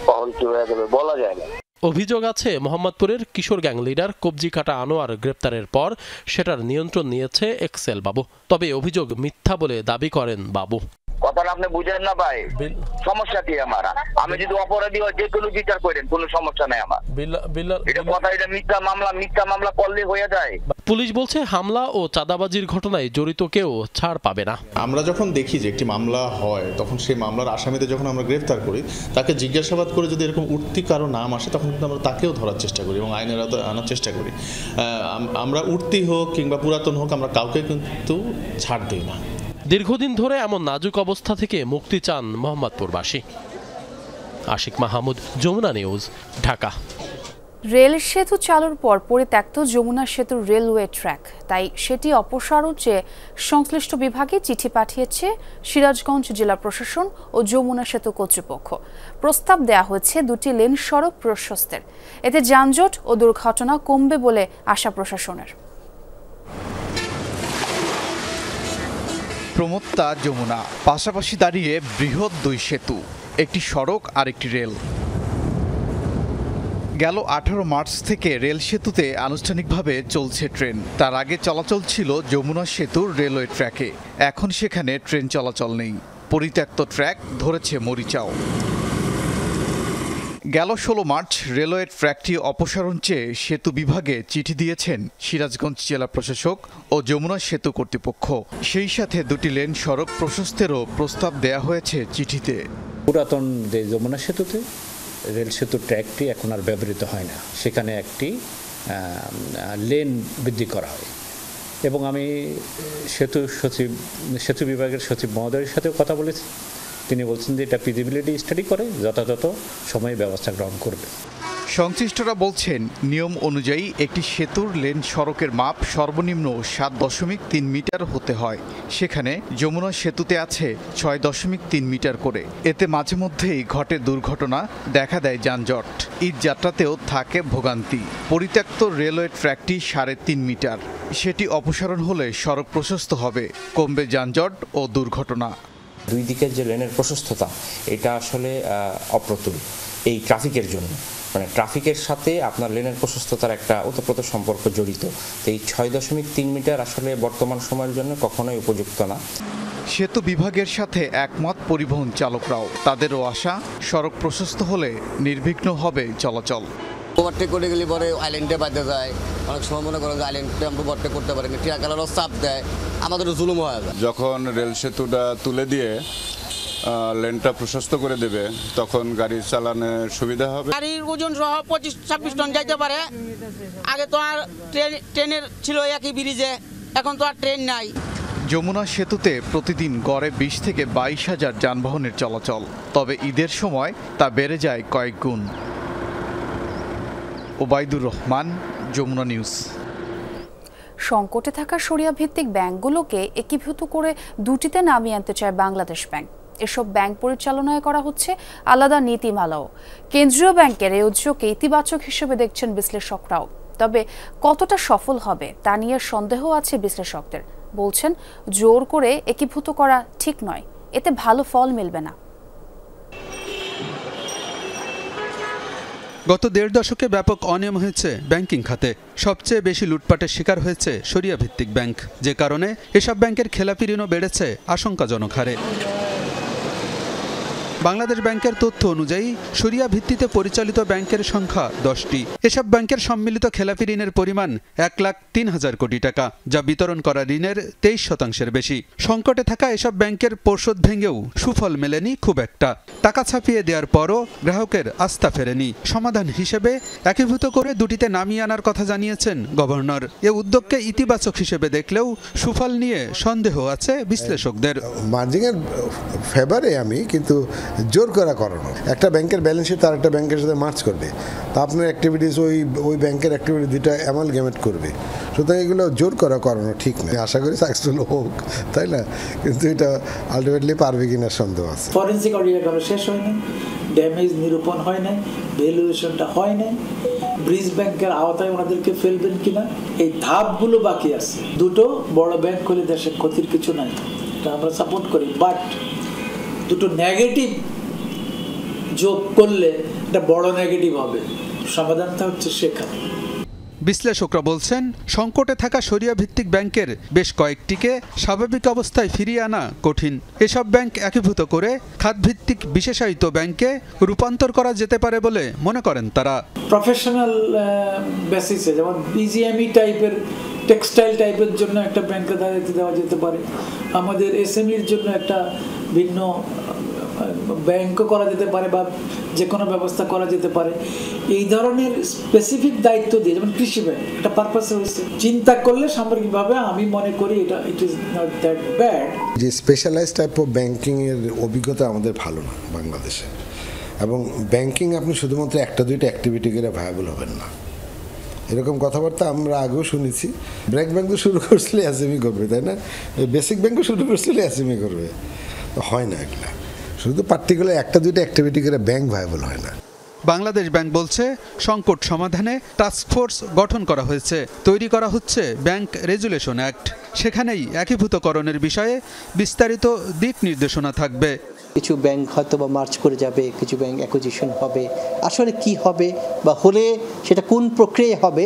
কখন কি হয়ে যাবে বলা যায় না। অভিযোগ আছে, মোহাম্মদপুরের কিশোর গ্যাং লিডার কবজি কাটা আনোয়ার গ্রেপ্তারের পর সেটার নিয়ন্ত্রণ নিয়েছে এক্সেল বাবু। তবে অভিযোগ মিথ্যা বলে দাবি করেন বাবু। কথাটা আপনি বুঝেন না ভাই, সমস্যা কি আমার? আমি যদি অপরাধী হয় যে কোনো বিচার করেন, কোনো সমস্যা নাই আমার। এটা কথা, এটা মিথ্যা মামলা করলে হয়ে যায়। পুলিশ বলছে, হামলা ও চাঁদাবাজির ঘটনায় জড়িত কেউ ছাড় পাবে না। আমরা যখন দেখি যে একটি মামলা হয়, তখন সেই মামলার আসামিদের যখন আমরা গ্রেফতার করি, তাকে জিজ্ঞাসাবাদ করে যদি এরকম উঠতি কারো নাম আসে, তখন কিন্তু আমরা তাকেও ধরার চেষ্টা করি এবং আইনের আওতায় আনার চেষ্টা করি। আমরা উঠতি হোক কিংবা পুরাতন হোক, আমরা কাউকে কিন্তু ছাড় দিই না। দীর্ঘদিন ধরে এমন নাজুক অবস্থা থেকে মুক্তি চান মোহাম্মদপুরবাসী। আশিক মাহমুদ, যমুনা নিউজ, ঢাকা। রেল সেতু চালুর পর পরিত্যক্ত যমুনা সেতুর রেলওয়ে ট্র্যাক, তাই সেটি অপসারণ চেয়ে সংশ্লিষ্ট বিভাগে চিঠি পাঠিয়েছে সিরাজগঞ্জ জেলা প্রশাসন ও যমুনা সেতু কর্তৃপক্ষ। প্রস্তাব দেয়া হয়েছে 2টি লেন সড়ক প্রশস্তের। এতে যানজট ও দুর্ঘটনা কমবে বলে আশা প্রশাসনের। প্রমত্তা যমুনা, পাশাপাশি দাঁড়িয়ে বৃহৎ 2 সেতু, একটি সড়ক আর একটি রেল। গেল 18 মার্চ থেকে রেল সেতুতে আনুষ্ঠানিকভাবে চলছে ট্রেন। তার আগে চলাচল ছিল যমুনা সেতুর রেলওয়ে ট্র্যাকে। এখন সেখানে ট্রেন চলাচল নেই। পরিত্যক্ত ট্র্যাক ধরেছে মরিচাও। গেল 16 মার্চ রেলওয়ে ট্র্যাকটি অপসারণ চেয়ে সেতু বিভাগে চিঠি দিয়েছেন সিরাজগঞ্জ জেলা প্রশাসক ও যমুনা সেতু কর্তৃপক্ষ। সেই সাথে 2টি লেন সড়ক প্রশস্তেরও প্রস্তাব দেয়া হয়েছে চিঠিতে। পুরাতন যে যমুনা সেতুতে রেল সেতুর ট্র্যাকটি এখন আর ব্যবহৃত হয় না, সেখানে একটি লেন বৃদ্ধি করা হয়। এবং আমি সেতু বিভাগের সচিব মহোদয়ের সাথেও কথা বলেছি। তিনি বলছেন যে এটা ফিজিবিলিটি স্টাডি করে যথাযথ সময়ে ব্যবস্থা গ্রহণ করবে। সংশ্লিষ্টরা বলছেন, নিয়ম অনুযায়ী একটি সেতুর লেন সড়কের মাপ সর্বনিম্ন 7.3 মিটার হতে হয়। সেখানে যমুনা সেতুতে আছে 6.3 মিটার করে। এতে মাঝে মধ্যেই ঘটে দুর্ঘটনা, দেখা দেয় যানজট। ঈদ যাত্রাতেও থাকে ভোগান্তি। পরিত্যক্ত রেলওয়ে ট্র্যাকটি 3.5 মিটার। সেটি অপসারণ হলে সড়ক প্রশস্ত হবে, কমবে যানজট ও দুর্ঘটনা। 2 দিকের যে লেনের প্রশস্ততা, এটা আসলে অপ্রতুল। এই ট্রাফিকের জন্য, মানে ট্রাফিকের সাথে আপনার লেনের প্রশস্ততার একটা ওতপ্রোত সম্পর্ক জড়িত। তো এই 6.3 মিটার আসলে বর্তমান সময়ের জন্য কখনোই উপযুক্ত না। সেতু বিভাগের সাথে একমত পরিবহন চালকরাও। তাদেরও আশা সড়ক প্রশস্ত হলে নির্বিঘ্ন হবে চলাচল। ওভারটেক করে গেলে পরে আইল্যান্ডে বাঁধতে যায়, অনেক সময় মনে করেন যে আইল্যান্ড টেম্পো ওভারটেক করতে পারে না, ট্রাকারও চাপ দেয়, আমাদেরও জুলুম হয়ে যায়। যখন রেল সেতুটা তুলে দিয়ে লেনটা প্রশস্ত করে দেবে তখন গাড়ি চালানোর সুবিধা হবে। গাড়ির ওজন সহ 25-26 টন যাইতে পারে। আগে তো আর ট্রেনের ছিল একই ব্রিজে, এখন তো আর ট্রেন নাই। যমুনা সেতুতে প্রতিদিন গড়ে 20 থেকে 22,000 যানবাহনের চলাচল, তবে ঈদের সময় তা বেড়ে যায় কয়েক গুণ। ওবায়দুর রহমান, যমুনা নিউজ। সংকটে থাকা শরিয়া ভিত্তিক ব্যাংকগুলোকে একীভূত করে দুটিতে নামিয়ে আনতে চায় বাংলাদেশ ব্যাংক। এসব ব্যাংক পরিচালনায় করা হচ্ছে আলাদা নীতিমালাও। কেন্দ্রীয় ব্যাংকের এই উদ্যোগকে ইতিবাচক হিসেবে দেখছেন বিশ্লেষকরাও। তবে কতটা সফল হবে তা নিয়ে সন্দেহ আছে বিশ্লেষকদের। বলছেন জোর করে একীভূত করা ঠিক নয়, এতে ভালো ফল মিলবে না। গত 1.5 দশকে ব্যাপক অনিয়ম হয়েছে ব্যাংকিং খাতে। সবচেয়ে বেশি লুটপাটের শিকার হয়েছে শরিয়া ভিত্তিক ব্যাংক, যে কারণে এসব ব্যাংকের খেলাপি ঋণও বেড়েছে আশঙ্কাজনক হারে। বাংলাদেশ ব্যাংকের তথ্য অনুযায়ী শরিয়া ভিত্তিতে পরিচালিত ব্যাংকের সংখ্যা 10টি। এসব ব্যাংকের সম্মিলিত খেলাপি ঋণের পরিমাণ 1,03,000 কোটি টাকা, যা বিতরণ করা ঋণের 23% বেশি। সংকটে থাকা এসব ব্যাংকের পর্ষদ ভেঙেও সুফল মেলেনি খুব একটা। টাকা ছাপিয়ে দেওয়ার পরও গ্রাহকের আস্থা ফেরেনি। সমাধান হিসেবে একীভূত করে দুটিতে নামিয়ে আনার কথা জানিয়েছেন গভর্নর। এ উদ্যোগকে ইতিবাচক হিসেবে দেখলেও সুফল নিয়ে সন্দেহ আছে বিশ্লেষকদের। মার্জিনের ফেভারে আমি, কিন্তু জোর করা করানো। একটা ব্যাংকের ব্যালেন্স শিট আর একটা ব্যাংকের সাথে মার্চ করবে, তা আপনার অ্যাক্টিভিটিস ওই ব্যাংকের অ্যাক্টিভিটি দুটা অ্যামালগেমেট করবে। সুতরাং এগুলো জোর করা করানো ঠিক নয়। আশা করি সাকসেসফুল হোক, তাই না? কিন্তু এটা আলটিমেটলি পারবে কিনা সন্দেহ আছে। ফরেনসিক অডিট এখনো শেষ হয় নাই, ড্যামেজ নিরূপণ হয় নাই, ভ্যালুয়েশনটা হয় নাই, ব্রিজ ব্যাংকের আওতায় ওনাদেরকে ফেলবেন কিনা, এই ধাপগুলো বাকি আছে। দুটো বড় ব্যাংক হলে দেশের ক্ষতির কিছু নাই, এটা আমরা সাপোর্ট করি। বাট দুটো নেগেটিভ যোগ করলে এটা বড় নেগেটিভ হবে। সমাধানটা হচ্ছে সেখানে। বিশ্লেষকরা বলছেন সংকটে থাকা শরিয়া ভিত্তিক ব্যাংকের বেশ কয়েকটিকে স্বাভাবিক অবস্থায় ফিরিয়ে আনা কঠিন। এসব ব্যাংক একীভূত করে খাতভিত্তিক বিশেষায়িত ব্যাংকে রূপান্তর করা যেতে পারে বলে মনে করেন তারা। প্রফেশনাল বেসিসে, যেমন বিজিএমই টাইপের, টেক্সটাইল টাইপের জন্য একটা ব্যাংকে দায়িত্ব দেওয়া যেতে পারে। আমাদের এসএমইর জন্য একটা ভিন্ন ব্যাংকও করা যেতে পারে, বা যে কোনো ব্যবস্থা করা যেতে পারে। এই ধরনের স্পেসিফিক দায়িত্ব দিয়ে, যেমন কৃষি ব্যাংক একটা পারপাসে হয়েছে, চিন্তা করলে সামগ্রিকভাবে আমি মনে করি এটা it is not that bad. যে স্পেশালাইজড টাইপ অফ ব্যাংকিংয়ের অভিজ্ঞতা আমাদের ভালো না বাংলাদেশে, এবং ব্যাংকিং আপনি শুধুমাত্র একটা দুইটা অ্যাক্টিভিটি করে ভায়াবল হবেন না, এরকম কথাবার্তা আমরা আগেও শুনেছি। ব্র্যাক ব্যাংকও শুরু করছিলে এসএমই করবে, তাই না? বেসিক ব্যাংকও শুরু করছিলে এসএমই করবে, হয় না এগুলা। শুধু পার্টিকুলার একটা দুইটা অ্যাক্টিভিটি করে ব্যাংক ভায়াবল হয় না। বাংলাদেশ ব্যাংক বলছে সংকট সমাধানে টাস্কফোর্স গঠন করা হয়েছে, তৈরি করা হচ্ছে ব্যাংক রেজুলেশন অ্যাক্ট। সেখানেই একীভূতকরণের বিষয়ে বিস্তারিত দিক নির্দেশনা থাকবে। কিছু ব্যাংক হয়তো বা মার্চ করে যাবে, কিছু ব্যাংক অ্যাকুইজিশন হবে। আসলে কি হবে বা হলে সেটা কোন প্রক্রিয়ায় হবে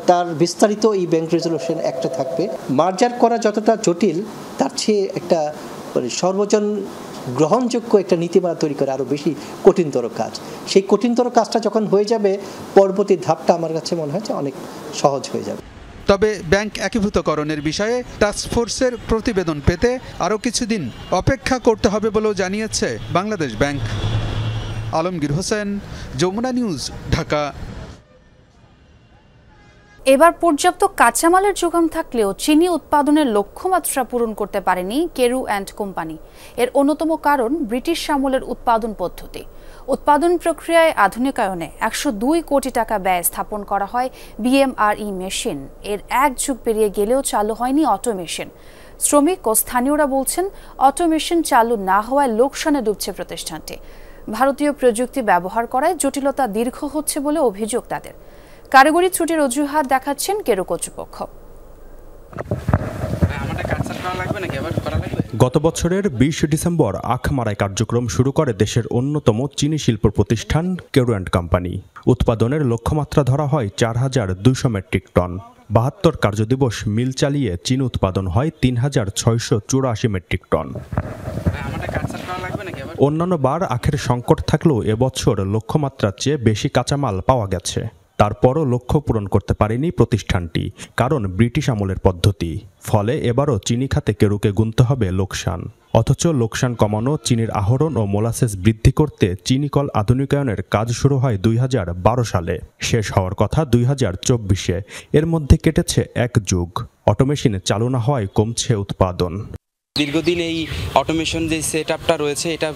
তার বিস্তারিত এই ব্যাংক রেজুলেশন অ্যাক্টে থাকবে। মার্জার করা যতটা জটিল, তার চেয়ে একটা সর্বজন গ্রহণযোগ্য একটা নীতিমালা তৈরি করে আরও বেশি কঠিনতর কাজ। সেই কঠিনতর কাজটা যখন হয়ে যাবে, পরবর্তী ধাপটা আমার কাছে মনে হয় যে অনেক সহজ হয়ে যাবে। তবে ব্যাংক একীভূতকরণের বিষয়ে টাস্কফোর্সের প্রতিবেদন পেতে আরও কিছুদিন অপেক্ষা করতে হবে বলেও জানিয়েছে বাংলাদেশ ব্যাংক। আলমগীর হোসেন, যমুনা নিউজ, ঢাকা। এবার পর্যাপ্ত কাঁচামালের যোগান থাকলেও চিনি উৎপাদনের লক্ষ্যমাত্রা পূরণ করতে পারেনি কেরু অ্যান্ড কোম্পানি। এর অন্যতম কারণ ব্রিটিশ আমলের উৎপাদন পদ্ধতি। উৎপাদন প্রক্রিয়ায় আধুনিকায়নে 102 কোটি টাকা ব্যয় স্থাপন করা হয় বিএমআরই মেশিন। এর এক যুগ পেরিয়ে গেলেও চালু হয়নি অটোমেশন। শ্রমিক ও স্থানীয়রা বলছেন অটোমেশন চালু না হওয়ায় লোকসানে ডুবছে প্রতিষ্ঠানটি। ভারতীয় প্রযুক্তি ব্যবহার করায় জটিলতা দীর্ঘ হচ্ছে বলে অভিযোগ তাদের। কারিগরি ত্রুটির অজুহাত দেখাচ্ছেন কেরু কর্তৃপক্ষ। গত বছরের ২০ ডিসেম্বর আখ মারাই কার্যক্রম শুরু করে দেশের অন্যতম চিনি শিল্প প্রতিষ্ঠান কেরু অ্যান্ড কোম্পানি। উৎপাদনের লক্ষ্যমাত্রা ধরা হয় ৪,২০০ মেট্রিক টন। ৭২ কার্যদিবস মিল চালিয়ে চিনি উৎপাদন হয় ৩,৬৮৪ মেট্রিক টন। অন্যান্য বার আখের সংকট থাকলেও এবছর লক্ষ্যমাত্রার চেয়ে বেশি কাঁচামাল পাওয়া গেছে। তারপরও লক্ষ্য পূরণ করতে পারেনি প্রতিষ্ঠানটি, কারণ ব্রিটিশ আমলের পদ্ধতি। ফলে এবারও চিনি খাতে কেরুকে গুনতে হবে লোকসান। অথচ লোকসান কমানো, চিনির আহরণ ও মোলাসেস বৃদ্ধি করতে চিনিকল আধুনিকায়নের কাজ শুরু হয় ২০১২ সালে, শেষ হওয়ার কথা ২০২৪-এ। এর মধ্যে কেটেছে এক যুগ। অটোমেশন চালু না হওয়ায় কমছে উৎপাদন। দীর্ঘদিন এই অটোমেশন যে সেট আপটা রয়েছে এটা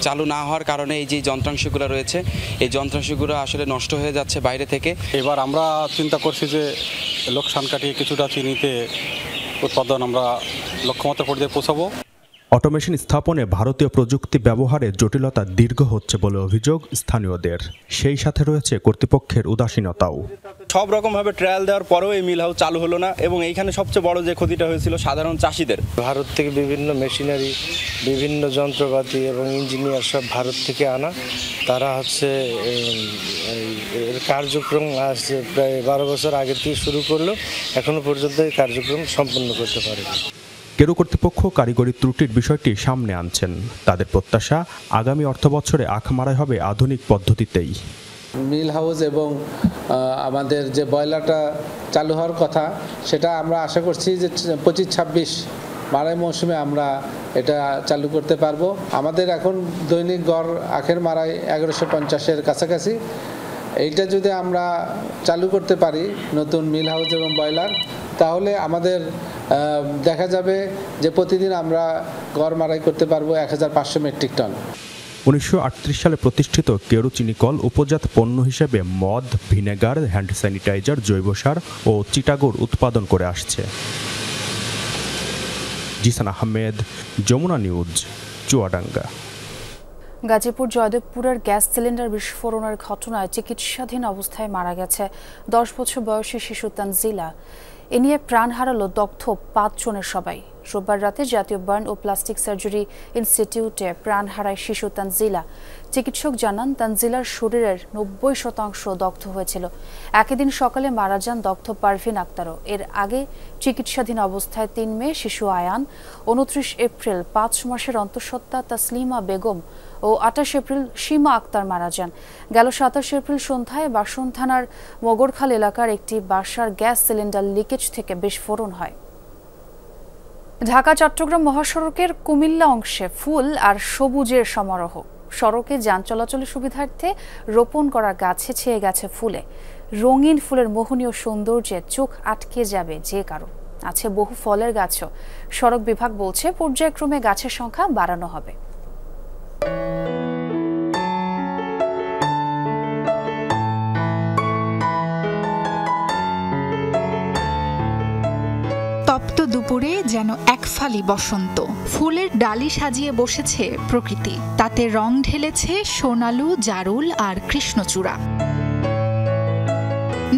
চালু না হওয়ার কারণে এই যে যন্ত্রাংশগুলো রয়েছে এই যন্ত্রাংশগুলো আসলে নষ্ট হয়ে যাচ্ছে বাইরে থেকে। এবার আমরা চিন্তা করছি যে লোকসান কাটিয়ে কিছুটা চিনিতে উৎপাদন আমরা লক্ষ্যমাত্রা পর্যায়ে পৌঁছাবো। অটোমেশন স্থাপনে ভারতীয় প্রযুক্তি ব্যবহারে জটিলতা দীর্ঘ হচ্ছে বলে অভিযোগ স্থানীয়দের। সেই সাথে রয়েছে কর্তৃপক্ষের উদাসীনতাও। সব রকমভাবে ট্রায়াল দেওয়ার পরেও এই মিল হাউস চালু হলো না, এবং এইখানে সবচেয়ে বড় যে ক্ষতিটা হয়েছিল সাধারণ চাষিদের। ভারত থেকে বিভিন্ন মেশিনারি, বিভিন্ন যন্ত্রপাতি এবং ইঞ্জিনিয়ার সব ভারত থেকে আনা। তারা এর কার্যক্রম আসছে প্রায় ১২ বছর আগে থেকে শুরু করলো, এখনো পর্যন্ত এই কার্যক্রম সম্পন্ন করতে পারেনি। কেরু কর্তৃপক্ষ কারিগরি ত্রুটির বিষয়টি সামনে আনছেন। তাদের প্রত্যাশা, আগামী অর্থবছরে আখ মারাই হবে আধুনিক পদ্ধতিতেই। মিল হাউস এবং আমাদের যে বয়লারটা চালু হওয়ার কথা, সেটা আমরা আশা করছি যে ২৫-২৬ মারাই মৌসুমে আমরা এটা চালু করতে পারবো। আমাদের এখন দৈনিক গড় আখের মারাই ১১৫০-এর কাছাকাছি। এইটা যদি আমরা চালু করতে পারি, নতুন মিল হাউস এবং বয়লার, তাহলে আমাদের দেখা যাবে যে প্রতিদিন আমরা গড় মারাই করতে পারবো ১৫০০ মেট্রিক টন। ১৯৩৮ সালে প্রতিষ্ঠিত কেরু চিনিকল উপজাত পণ্য হিসেবে মদ, ভিনেগার, হ্যান্ড স্যানিটাইজার, জৈব সার ও চিটাগুড় উৎপাদন করে আসছে। জিসান আহমেদ, যমুনা নিউজ, চুয়াডাঙ্গা। গাজীপুর জয়দেবপুরের গ্যাস সিলিন্ডার বিস্ফোরণের ঘটনায় চিকিৎসাধীন অবস্থায় মারা গেছে ১০ বছর বয়সী শিশু তানজিলা। এ নিয়ে প্রাণ হারালো দগ্ধ ৫ জনের সবাই। রোববার রাতে জাতীয় বার্ন ও প্লাস্টিক সার্জারি ইনস্টিটিউটে প্রাণ হারায় শিশু তানজিলা। চিকিৎসক জানান, তানজিলার শরীরের ৯০% দগ্ধ হয়েছিল। একই দিন সকালে মারা যান দগ্ধ পারভিন আক্তারও। এর আগে চিকিৎসাধীন অবস্থায় ৩ মে শিশু আয়ান, ২৯ এপ্রিল ৫ মাসের অন্তঃসত্ত্বা তাসলিমা বেগম ও ২৮ এপ্রিল সীমা আক্তার মারা যান। গেল ২৭ এপ্রিল সন্ধ্যায় বাসন থানার মগরখাল এলাকার একটি বাসার গ্যাস সিলিন্ডার লিকেজ থেকে বিস্ফোরণ হয়। ঢাকা চট্টগ্রাম মহাসড়কের কুমিল্লা অংশে ফুল আর সবুজের সমারোহ। সড়কে যান চলাচলের সুবিধার্থে রোপণ করা গাছে ছেয়ে গেছে ফুলে। রঙিন ফুলের মোহনীয় সৌন্দর্যে চোখ আটকে যাবে যে কারো। আছে বহু ফলের গাছও। সড়ক বিভাগ বলছে পর্যায়ক্রমে গাছের সংখ্যা বাড়ানো হবে। তপ্ত দুপুরে যেন এক ফালি বসন্ত। ফুলের ডালি সাজিয়ে বসেছে প্রকৃতি। তাতে রং ঢেলেছে সোনালু, জারুল আর কৃষ্ণচূড়া।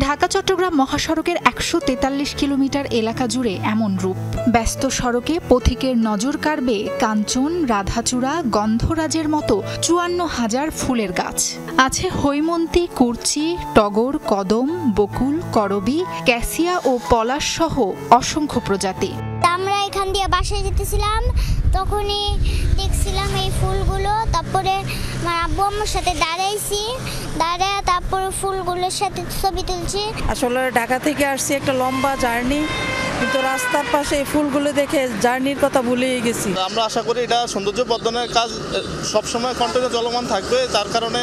ঢাকা চট্টগ্রাম মহাসড়কের ১৪৩ কিলোমিটার এলাকা জুড়ে এমন রূপ। ব্যস্ত সড়কে পথিকের নজর কাড়বে কাঞ্চন, রাধাচূড়া, গন্ধরাজের মতো ৫৪,০০০ ফুলের গাছ। আছে হৈমন্তী, কুরচি, টগর, কদম, বকুল, করবী, ক্যাসিয়া ও পলাশ সহ অসংখ্য প্রজাতি। আমরা এখান দিয়ে বাসায় যেতেছিলাম, তখনই দেখছিলাম এই ফুলগুলো। তারপরে আমার আব্বু আম্মুর সাথে দাঁড়াইছি, দাঁড়ায় তারপরে ফুলগুলোর সাথে ছবি তুলছি। আসলে ঢাকা থেকে আসছি, একটা লম্বা জার্নি, কিন্তু রাস্তার পাশে এই ফুলগুলো দেখে জার্নির কথা ভুলেই গেছি। আমরা আশা করি এটা সৌন্দর্য বর্ধনের কাজ সবসময় কন্টিনিউ চলমান থাকবে, যার কারণে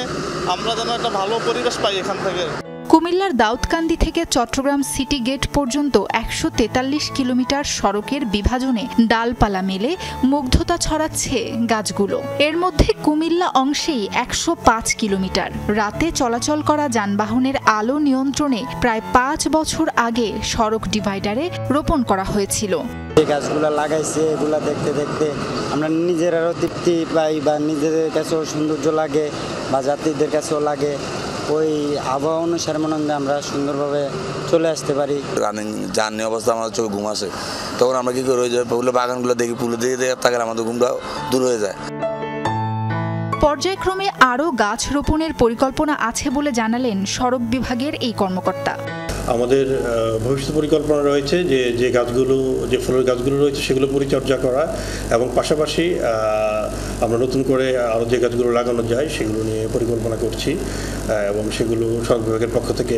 আমরা যেন একটা ভালো পরিবেশ পাই এখান থেকে। কুমিল্লার দাউদকান্দি থেকে চট্টগ্রাম সিটি গেট পর্যন্ত ১৪৩ কিলোমিটার সড়কের বিভাজনে ডালপালা মেলে মুগ্ধতা ছড়াচ্ছে গাছগুলো। এর মধ্যে কুমিল্লা অংশেই ১০৫ কিলোমিটার। রাতে চলাচল করা যানবাহনের আলো নিয়ন্ত্রণে প্রায় ৫ বছর আগে সড়ক ডিভাইডারে রোপণ করা হয়েছিল। যে গাছগুলো লাগাইছে এগুলো দেখতে দেখতে আমরা নিজেরাও তৃপ্তি পাই, বা নিজেদের কাছেও সৌন্দর্য লাগে, বা যাত্রীদের কাছেও লাগে। ওই আবহাওয়া অনুসারে মনে হয় আমরা সুন্দরভাবে চলে আসতে পারি। রানিং জার্নি অবস্থা আমার চোখে ঘুম আসে, তো তখন আমরা কি করে ওই যে ফুলের বাগানগুলো দেখি, ফুলের দিকে তাকালে আমাদের ঘুমটা দূর হয়ে যায়। পর্যায়ক্রমে আরও গাছ রোপণের পরিকল্পনা আছে বলে জানালেন সড়ক বিভাগের এই কর্মকর্তা। আমাদের ভবিষ্যৎ পরিকল্পনা রয়েছে যে গাছগুলো, যে ফুলের গাছগুলো রয়েছে সেগুলো পরিচর্যা করা, এবং পাশাপাশি আমরা নতুন করে আরও যে গাছগুলো লাগানো যায় সেগুলো নিয়ে পরিকল্পনা করছি, এবং সেগুলো সড়ক বিভাগের পক্ষ থেকে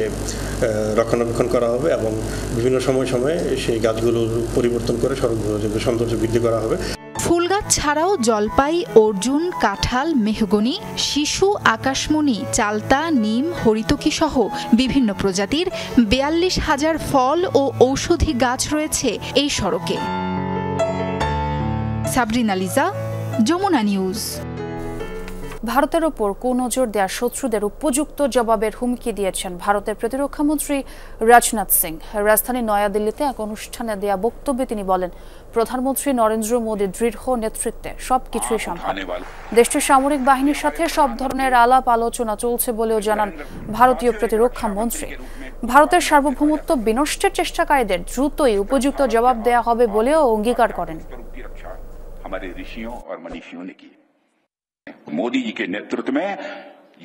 রক্ষণাবেক্ষণ করা হবে, এবং বিভিন্ন সময়ে সেই গাছগুলোর পরিবর্তন করে সড়ক বিভাগের সৌন্দর্য বৃদ্ধি করা হবে। ফুল গাছ ছাড়াও জলপাই, অর্জুন, কাঁঠাল, মেহগনি, শিশু, আকাশমণি, চালতা, নিম, হরিতকি সহ বিভিন্ন প্রজাতির ৪২,০০০ ফল ও ঔষধি গাছ রয়েছে এই সড়কে। সাবরিনা লিজা, যমুনা নিউজ। ভারতের ওপর কুনজর দেয়া শত্রুদের উপযুক্ত জবাবের হুমকি দিয়েছেন ভারতের প্রতিরক্ষামন্ত্রী রাজনাথ সিং। রাজধানী নয়াদিল্লিতে এক অনুষ্ঠানে দেয়া বক্তব্যে তিনি বলেন, প্রধানমন্ত্রী নরেন্দ্র মোদীর দৃঢ় নেতৃত্বে সবকিছুই সম্ভব। দেশটির সামরিক বাহিনীর সাথে সব ধরনের আলাপ আলোচনা চলছে বলেও জানান ভারতীয় প্রতিরক্ষা মন্ত্রী। ভারতের সার্বভৌমত্ব বিনষ্টের চেষ্টাকারীদের দ্রুতই উপযুক্ত জবাব দেয়া হবে বলেও অঙ্গীকার করেন। मोदी जी के नेतृत्व में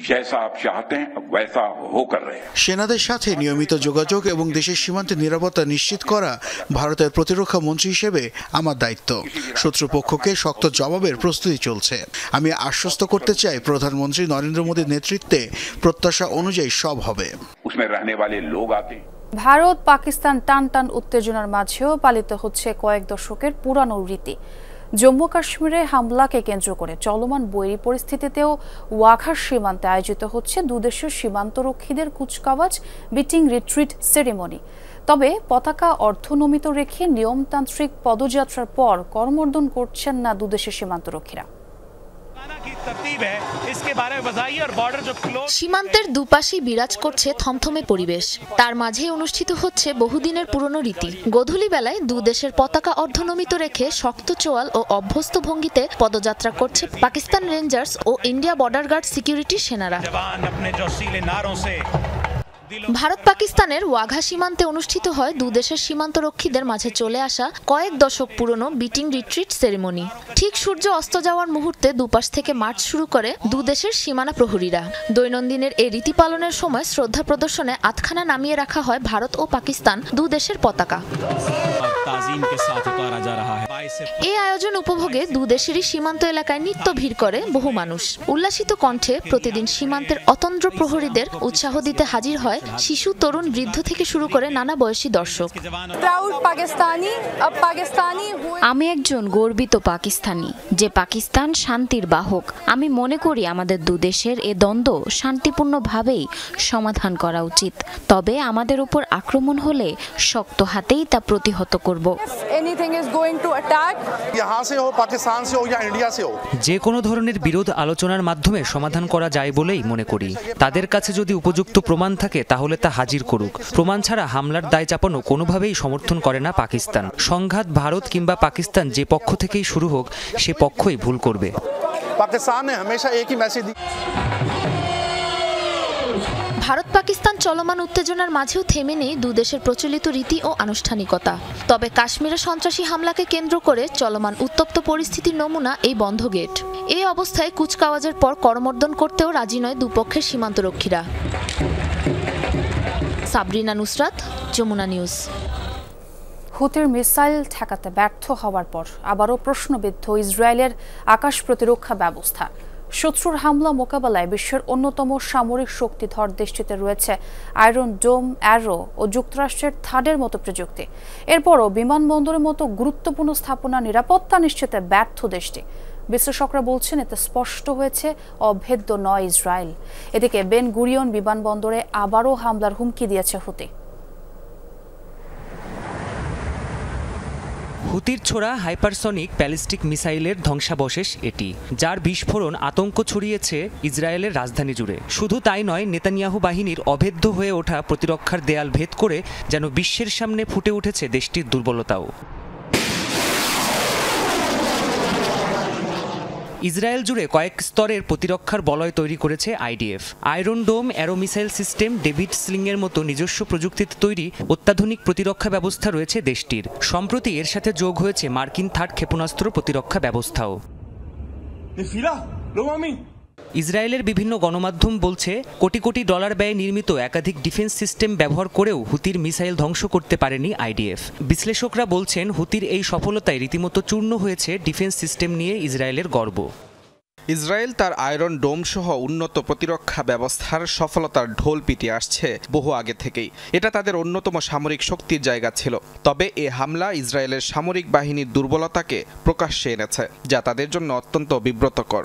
जैसा आप चाहते हैं वैसा हो कर रहे हैं। সেনাদের সাথে নিয়মিত যোগাযোগ এবং দেশের সীমান্তে নিরাপত্তা নিশ্চিত করা ভারতের প্রতিরক্ষা মন্ত্রী হিসেবে আমার দায়িত্ব। শত্রুপক্ষকে শক্ত জবাবের প্রস্তুতি চলছে। আমি আশ্বস্ত করতে চাই, প্রধানমন্ত্রী নরেন্দ্র মোদীর নেতৃত্বে প্রত্যাশা অনুযায়ী সব হবে। ভারত পাকিস্তান টান উত্তেজনার মাঝেও পালিত হচ্ছে কয়েক দশকের পুরানো রীতি। জম্মু কাশ্মীরে হামলাকে কেন্দ্র করে চলমান বৈরী পরিস্থিতিতেও ওয়াঘা সীমান্তে আয়োজিত হচ্ছে দুদেশের সীমান্তরক্ষীদের কুচকাওয়াজ বিটিং রিট্রিট সেরিমনি। তবে পতাকা অর্ধনমিত রেখে নিয়মতান্ত্রিক পদযাত্রার পর করমর্দন করছেন না দুদেশের সীমান্তরক্ষীরা। সীমান্তের দুপাশেই বিরাজ করছে থমথমে পরিবেশ। তার মাঝে অনুষ্ঠিত হচ্ছে বহুদিনের পুরনো রীতি। গোধূলি বেলায় দুদেশের পতাকা অর্ধনমিত রেখে শক্ত চোয়াল ও অভ্যস্ত ভঙ্গিতে পদযাত্রা করছে পাকিস্তান রেঞ্জার্স ও ইন্ডিয়া বর্ডার গার্ড সিকিউরিটি সেনারা। ভারত পাকিস্তানের ওয়াঘা সীমান্তে অনুষ্ঠিত হয় দুদেশের সীমান্তরক্ষীদের মাঝে চলে আসা কয়েক দশক পুরনো বিটিং রিট্রিট সেরিমনি। ঠিক সূর্য অস্ত যাওয়ার মুহূর্তে দুপাশ থেকে মার্চ শুরু করে দুদেশের সীমানা প্রহরীরা। দৈনন্দিনের এই রীতি পালনের সময় শ্রদ্ধা প্রদর্শনে আধখানা নামিয়ে রাখা হয় ভারত ও পাকিস্তান দুদেশের পতাকা। এই আয়োজন উপভোগে দুদেশেরই সীমান্ত এলাকায় নিত্য ভিড় করে বহু মানুষ। উল্লাসিত কণ্ঠে প্রতিদিন সীমান্তের অতন্দ্র প্রহরীদের উৎসাহ দিতে হাজির হয় শিশু, তরুণ, বৃদ্ধ থেকে শুরু করে নানা বয়সী দর্শক। আমি একজন গর্বিত পাকিস্তানি, যে পাকিস্তান শান্তির বাহক। আমি মনে করি আমাদের দুদেশের এ দ্বন্দ্ব শান্তিপূর্ণভাবেই সমাধান করা উচিত। তবে আমাদের উপর আক্রমণ হলে শক্ত হাতেই তা প্রতিহত করব। যে কোনো ধরনের বিরোধ আলোচনার মাধ্যমে সমাধান করা যায় বলেই মনে করি। তাদের কাছে যদি উপযুক্ত প্রমাণ থাকে তাহলে তা হাজির করুক। প্রমাণ ছাড়া হামলার দায় চাপানো কোনোভাবেই সমর্থন করে না পাকিস্তান। সংঘাত ভারত কিংবা পাকিস্তান যে পক্ষ থেকেই শুরু হোক, সে পক্ষই ভুল করবে। ভারত পাকিস্তান চলমান উত্তেজনার মাঝেও থেমে নেই দুদেশের প্রচলিত রীতি ও আনুষ্ঠানিকতা। তবে কাশ্মীরে সন্ত্রাসী হামলাকে কেন্দ্র করে চলমান উত্তপ্ত পরিস্থিতির নমুনা এই বন্ধ গেট। এই অবস্থায় কুচকাওয়াজের পর করমর্দন করতেও রাজি নয় দুপক্ষের সীমান্তরক্ষীরা। সাবরিনা নুসরাত, যমুনা নিউজ। হুতির মিসাইল ঠেকাতে ব্যর্থ হওয়ার পর আবারও প্রশ্নবিদ্ধ ইসরায়েলের আকাশ প্রতিরক্ষা ব্যবস্থা। শত্রুর হামলা মোকাবেলায় বিশ্বের অন্যতম সামরিক শক্তিধর দেশটিতে রয়েছে আয়রন ডোম, অ্যারো ও যুক্তরাষ্ট্রের থাডের মতো প্রযুক্তি। এরপরও বিমানবন্দরের মতো গুরুত্বপূর্ণ স্থাপনা নিরাপত্তা নিশ্চিতে ব্যর্থ দেশটি। বিশ্লেষকরা বলছেন এতে স্পষ্ট হয়েছে অভেদ্য নয় ইসরায়েল। এদিকে বেন গুরিয়ন বিমানবন্দরে আবারও হামলার হুমকি দিয়েছে হুতি। হুতির ছোড়া হাইপারসনিক ব্যালিস্টিক মিসাইলের ধ্বংসাবশেষ এটি, যার বিস্ফোরণ আতঙ্ক ছড়িয়েছে ইসরায়েলের রাজধানী জুড়ে। শুধু তাই নয়, নেতানিয়াহু বাহিনীর অভেদ্য হয়ে ওঠা প্রতিরক্ষার দেয়াল ভেদ করে যেন বিশ্বের সামনে ফুটে উঠেছে দেশটির দুর্বলতাও। ইসরায়েল জুড়ে কয়েক স্তরের প্রতিরক্ষার বলয় তৈরি করেছে আইডিএফ। আয়রন ডোম, অ্যারো মিসাইল সিস্টেম, ডেভিড স্লিংয়ের মতো নিজস্ব প্রযুক্তিতে তৈরি অত্যাধুনিক প্রতিরক্ষা ব্যবস্থা রয়েছে দেশটির। সম্প্রতি এর সাথে যোগ হয়েছে মার্কিন থার্ড ক্ষেপণাস্ত্র প্রতিরক্ষা ব্যবস্থাও। ইসরায়েলের বিভিন্ন গণমাধ্যম বলছে কোটি কোটি ডলার ব্যয়ে নির্মিত একাধিক ডিফেন্স সিস্টেম ব্যবহার করেও হুতির মিসাইল ধ্বংস করতে পারেনি আইডিএফ। বিশ্লেষকরা বলছেন হুতির এই সফলতায় রীতিমতো চূর্ণ হয়েছে ডিফেন্স সিস্টেম নিয়ে ইসরায়েলের গর্ব। ইসরায়েল তার আয়রন ডোম সহ উন্নত প্রতিরক্ষা ব্যবস্থার সফলতার ঢোল পিটিয়ে আসছে বহু আগে থেকেই। এটা তাদের অন্যতম সামরিক শক্তির জায়গা ছিল। তবে এ হামলা ইসরায়েলের সামরিক বাহিনীর দুর্বলতাকে প্রকাশ্যে এনেছে, যা তাদের জন্য অত্যন্ত বিব্রতকর।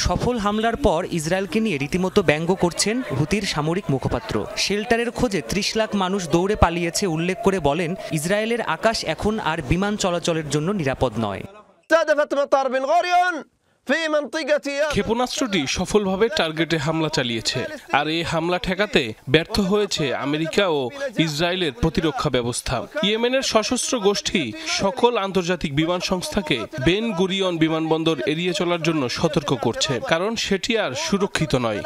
সফল হামলার পর ইসরায়েলকে নিয়ে রীতিমতো ব্যঙ্গ করছেন হুতির সামরিক মুখপাত্র। শেল্টারের খোঁজে 30 লাখ মানুষ দৌড়ে পালিয়েছে উল্লেখ করে বলেন, ইসরায়েলের আকাশ এখন আর বিমান চলাচলের জন্য নিরাপদ নয়। ক্ষেপণাস্ত্রটি সফলভাবে টার্গেটে হামলা চালিয়েছে, আর এই হামলা ঠেকাতে ব্যর্থ হয়েছে আমেরিকা ও ইসরায়েলের প্রতিরক্ষা ব্যবস্থা। ইয়েমেনের সশস্ত্র গোষ্ঠী সকল আন্তর্জাতিক বিমান সংস্থাকে বেন গুরিয়ন বিমানবন্দর এড়িয়ে চলার জন্য সতর্ক করছে, কারণ সেটি আর সুরক্ষিত নয়।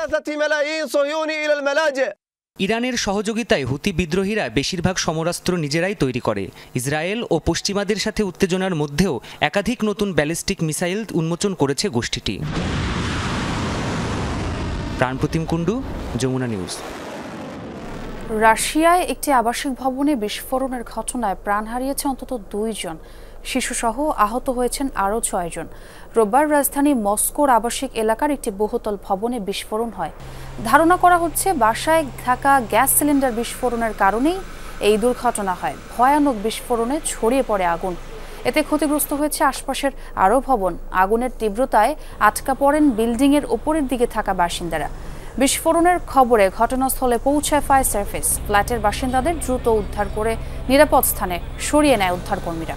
ইরানের সহযোগিতায় হুতি বিদ্রোহীরা বেশিরভাগ সমরাস্ত্র নিজেরাই তৈরি করে। ইসরায়েল ও পশ্চিমাদের সাথে উত্তেজনার মধ্যেও একাধিক নতুন ব্যালিস্টিক মিসাইল উন্মোচন করেছে গোষ্ঠীটি। প্রাণপ্রতিম কুণ্ডু, যমুনা নিউজ। রাশিয়ায় একটি আবাসিক ভবনে বিস্ফোরণের ঘটনায় প্রাণ হারিয়েছে অন্তত 2 জন, শিশুসহ আহত হয়েছেন আরও 6 জন। রোববার রাজধানী মস্কোর আবাসিক এলাকার একটি বহুতল ভবনে বিস্ফোরণ হয়। ধারণা করা হচ্ছে বাসায় থাকা গ্যাস সিলিন্ডার বিস্ফোরণের কারণেই এই দুর্ঘটনা হয়। ভয়ানক বিস্ফোরণে ছড়িয়ে পড়ে আগুন। এতে ক্ষতিগ্রস্ত হয়েছে আশপাশের আরও ভবন। আগুনের তীব্রতায় আটকা পড়েন বিল্ডিংয়ের ওপরের দিকে থাকা বাসিন্দারা। বিস্ফোরণের খবরে ঘটনাস্থলে পৌঁছায় ফায়ার সার্ভিস। ফ্ল্যাটের বাসিন্দাদের দ্রুত উদ্ধার করে নিরাপদ স্থানে সরিয়ে নেয় উদ্ধারকর্মীরা।